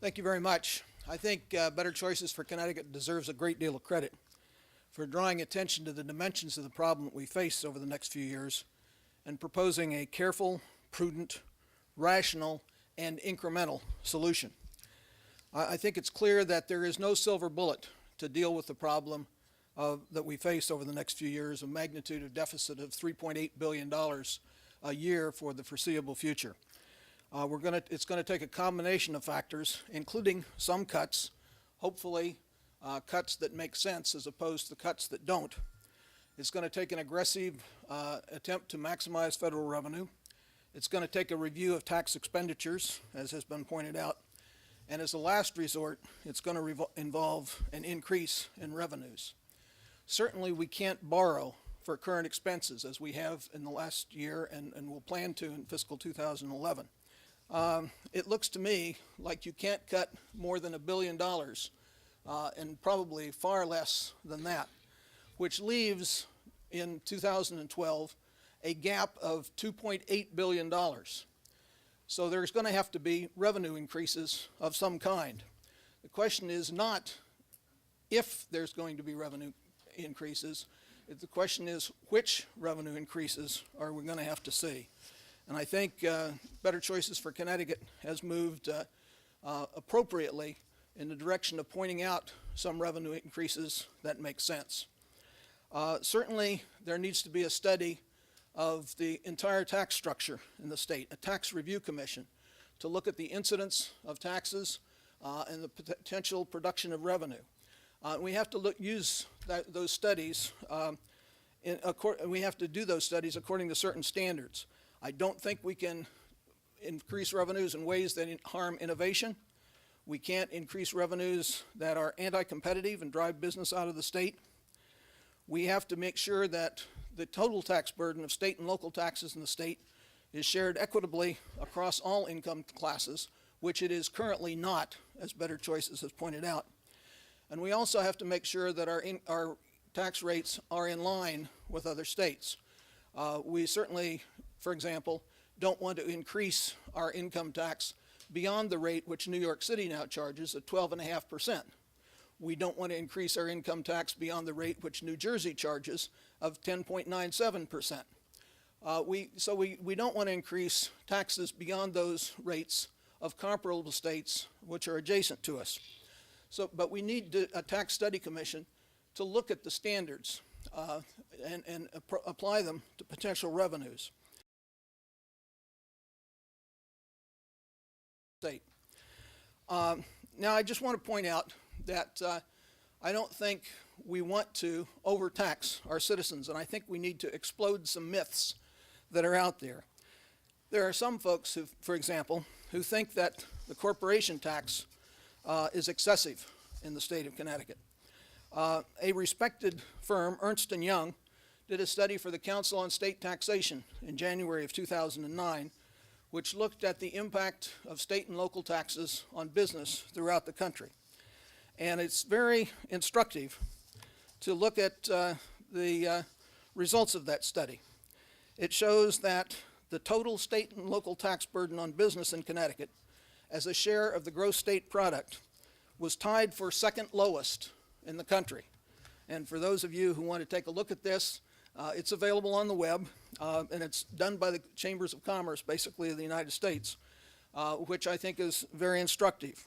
Thank you very much. I think Better Choices for Connecticut deserves a great deal of credit for drawing attention to the dimensions of the problem that we face over the next few years and proposing a careful, prudent, rational, and incremental solution. I think it's clear that there is no silver bullet to deal with the problem that we face over the next few years, a magnitude of deficit of $3.8 billion a year for the foreseeable future. It's going to take a combination of factors, including some cuts, hopefully cuts that make sense as opposed to cuts that don't. It's going to take an aggressive attempt to maximize federal revenue. It's going to take a review of tax expenditures, as has been pointed out. And as a last resort, it's going to involve an increase in revenues. Certainly we can't borrow for current expenses as we have in the last year and will plan to in fiscal 2011. It looks to me like you can't cut more than $1 billion and probably far less than that, which leaves in 2012 a gap of $2.8 billion. So there's going to have to be revenue increases of some kind. The question is not if there's going to be revenue increases. The question is which revenue increases are we going to have to see. And I think Better Choices for Connecticut has moved appropriately in the direction of pointing out some revenue increases that make sense. Certainly there needs to be a study of the entire tax structure in the state, a tax review commission to look at the incidence of taxes and the potential production of revenue. We have to use those studies, we have to do those studies according to certain standards. I don't think we can increase revenues in ways that harm innovation. We can't increase revenues that are anti-competitive and drive business out of the state. We have to make sure that the total tax burden of state and local taxes in the state is shared equitably across all income classes, which it is currently not, as Better Choices has pointed out. And we also have to make sure that our tax rates are in line with other states. We certainly, for example, don't want to increase our income tax beyond the rate which New York City now charges at 12.5%. We don't want to increase our income tax beyond the rate which New Jersey charges of 10.97%. So we don't want to increase taxes beyond those rates of comparable states which are adjacent to us. But we need a tax study commission to look at the standards and apply them to potential revenues. Now I just want to point out that I don't think we want to overtax our citizens, and I think we need to explode some myths that are out there. There are some folks who, for example, who think that the corporation tax is excessive in the state of Connecticut. A respected firm, Ernst & Young, did a study for the Council on State Taxation in January of 2009, which looked at the impact of state and local taxes on business throughout the country. And it's very instructive to look at the results of that study. It shows that the total state and local tax burden on business in Connecticut as a share of the gross state product was tied for second lowest in the country. And for those of you who want to take a look at this, it's available on the web, and it's done by the Chambers of Commerce, basically, of the United States, which I think is very instructive.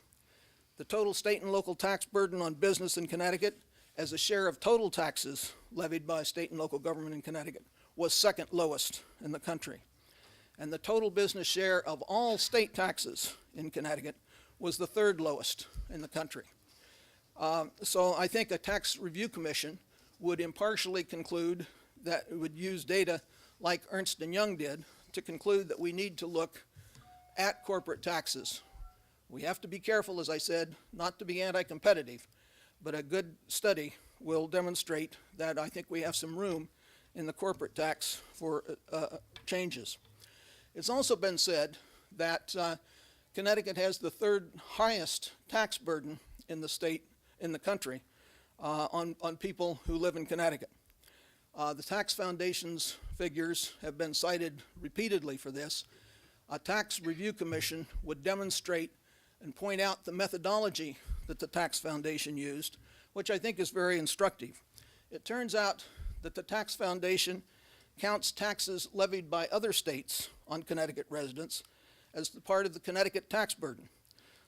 The total state and local tax burden on business in Connecticut as a share of total taxes levied by state and local government in Connecticut was second lowest in the country. And the total business share of all state taxes in Connecticut was the third lowest in the country. So I think a tax review commission would impartially conclude that it would use data like Ernst & Young did to conclude that we need to look at corporate taxes. We have to be careful, as I said, not to be anti-competitive, but a good study will demonstrate that I think we have some room in the corporate tax for changes. It's also been said that Connecticut has the third highest tax burden in the state, in the country, on people who live in Connecticut. The Tax Foundation's figures have been cited repeatedly for this. A tax review commission would demonstrate and point out the methodology that the tax foundation used, which I think is very instructive. It turns out that the tax foundation counts taxes levied by other states on Connecticut residents as the part of the Connecticut tax burden.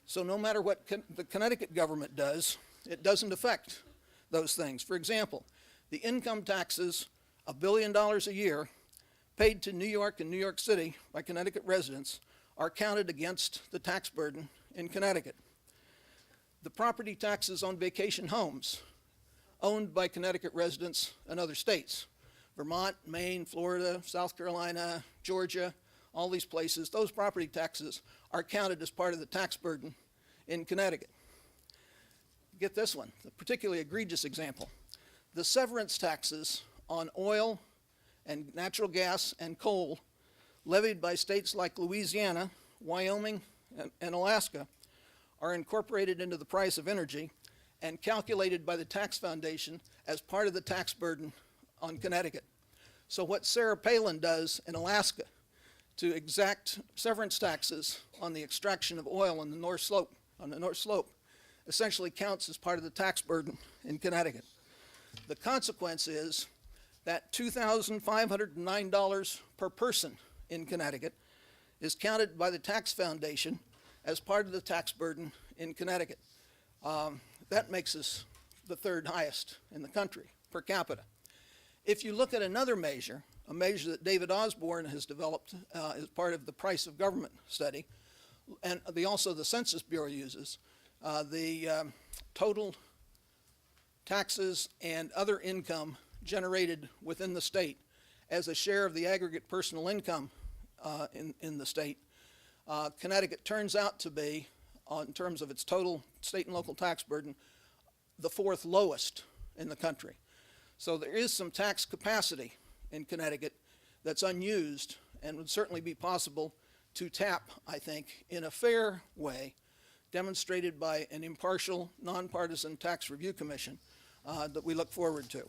So no matter what the Connecticut government does, it doesn't affect those things. For example, the income taxes, $1 billion a year, paid to New York and New York City by Connecticut residents are counted against the tax burden in Connecticut. The property taxes on vacation homes owned by Connecticut residents and other states, Vermont, Maine, Florida, South Carolina, Georgia, all these places, those property taxes are counted as part of the tax burden in Connecticut. Get this one, a particularly egregious example. The severance taxes on oil and natural gas and coal levied by states like Louisiana, Wyoming, and Alaska are incorporated into the price of energy and calculated by the tax foundation as part of the tax burden on Connecticut. So what Sarah Palin does in Alaska to exact severance taxes on the extraction of oil on the North Slope, essentially counts as part of the tax burden in Connecticut. The consequence is that $2,509 per person in Connecticut is counted by the tax foundation as part of the tax burden in Connecticut. That makes us the third highest in the country per capita. If you look at another measure, a measure that David Osborne has developed as part of the price of government study, and also the Census Bureau uses, the total taxes and other income generated within the state as a share of the aggregate personal income in the state, Connecticut turns out to be, in terms of its total state and local tax burden, the fourth lowest in the country. So there is some tax capacity in Connecticut that's unused and would certainly be possible to tap, I think, in a fair way, demonstrated by an impartial, nonpartisan tax review commission that we look forward to.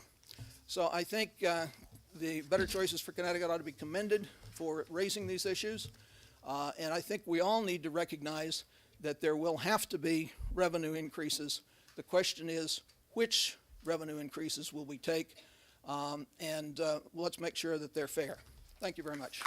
So I think the Better Choices for Connecticut ought to be commended for raising these issues. And I think we all need to recognize that there will have to be revenue increases. The question is, which revenue increases will we take? And let's make sure that they're fair. Thank you very much.